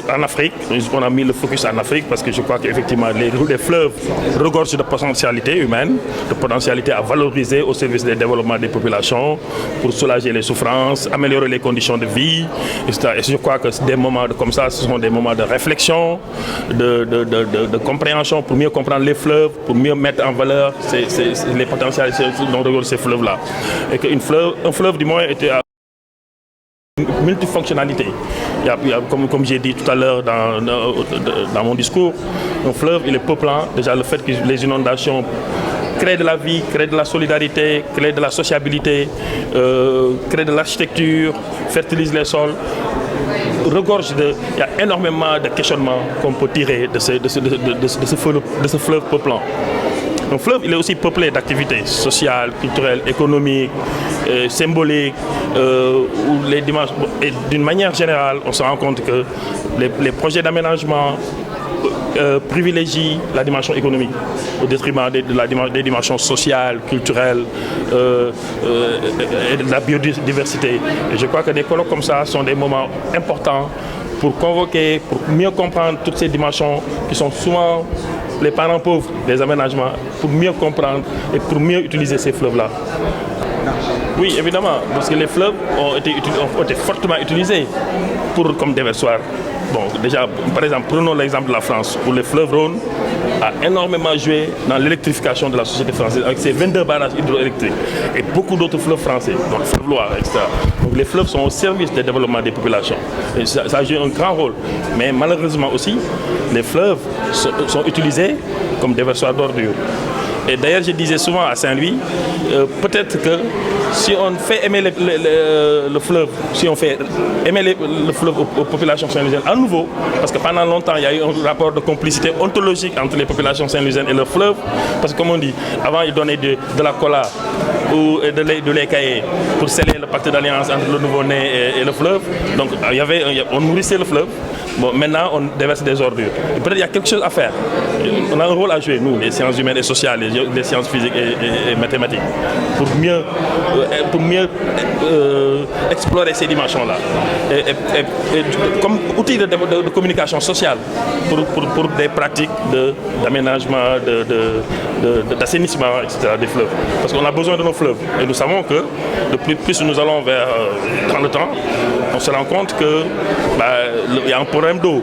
en Afrique, on a mis le focus en Afrique parce que je crois qu'effectivement les fleuves regorgent de potentialités humaines, de potentialités à valoriser au service du développement des populations, pour soulager les souffrances, améliorer les conditions de vie, etc. Et je crois que des moments comme ça, ce sont des moments de réflexion, de compréhension, pour mieux comprendre les fleuves, pour mieux mettre en valeur les potentialités dont regorgent ces fleuves-là. Et qu'un fleuve du moins était à multifonctionnalité. Comme j'ai dit tout à l'heure dans mon discours, un fleuve, il est peuplant. Déjà, le fait que les inondations créent de la vie, créent de la solidarité, créent de la sociabilité, créent de l'architecture, fertilisent les sols. Il y a énormément de questionnements qu'on peut tirer de ce fleuve peuplant. Un fleuve, il est aussi peuplé d'activités sociales, culturelles, économiques, symboliques, où les dimensions. Et d'une manière générale, on se rend compte que les projets d'aménagement privilégient la dimension économique au détriment des dimensions sociales, culturelles et de la biodiversité. Et je crois que des colloques comme ça sont des moments importants pour convoquer, pour mieux comprendre toutes ces dimensions qui sont souvent les parents pauvres des aménagements, pour mieux comprendre et pour mieux utiliser ces fleuves-là. Oui, évidemment, parce que les fleuves ont été fortement utilisés comme déversoirs. Bon, déjà, par exemple, prenons l'exemple de la France, où le fleuve Rhône a énormément joué dans l'électrification de la société française, avec ses 22 barrages hydroélectriques et beaucoup d'autres fleuves français, donc le fleuve Loire, etc. Donc les fleuves sont au service du développement des populations. Et ça joue un grand rôle. Mais malheureusement aussi, les fleuves sont utilisés comme déversoirs d'ordures. Et d'ailleurs, je disais souvent à Saint-Louis, peut-être que si on fait aimer le fleuve, si on fait aimer le fleuve aux populations saint-louisiennes à nouveau, parce que pendant longtemps, il y a eu un rapport de complicité ontologique entre les populations saint-louisiennes et le fleuve, parce que comme on dit, avant ils donnaient de la cola ou de lait caillé pour sceller le pacte d'alliance entre le nouveau-né et le fleuve. Donc on nourrissait le fleuve. Bon, maintenant, on déverse des ordures. Et peut-être qu'il y a quelque chose à faire. On a un rôle à jouer, nous, les sciences humaines et sociales, les sciences physiques et mathématiques, pour mieux explorer ces dimensions-là. Et comme outil de communication sociale pour des pratiques d'aménagement, d'assainissement, etc., des fleuves. Parce qu'on a besoin de nos fleuves. Et nous savons que plus nous allons dans le temps, on se rend compte qu'il y a un problème d'eau.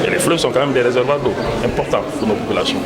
Et les fleuves sont quand même des réservoirs d'eau importants pour nos populations.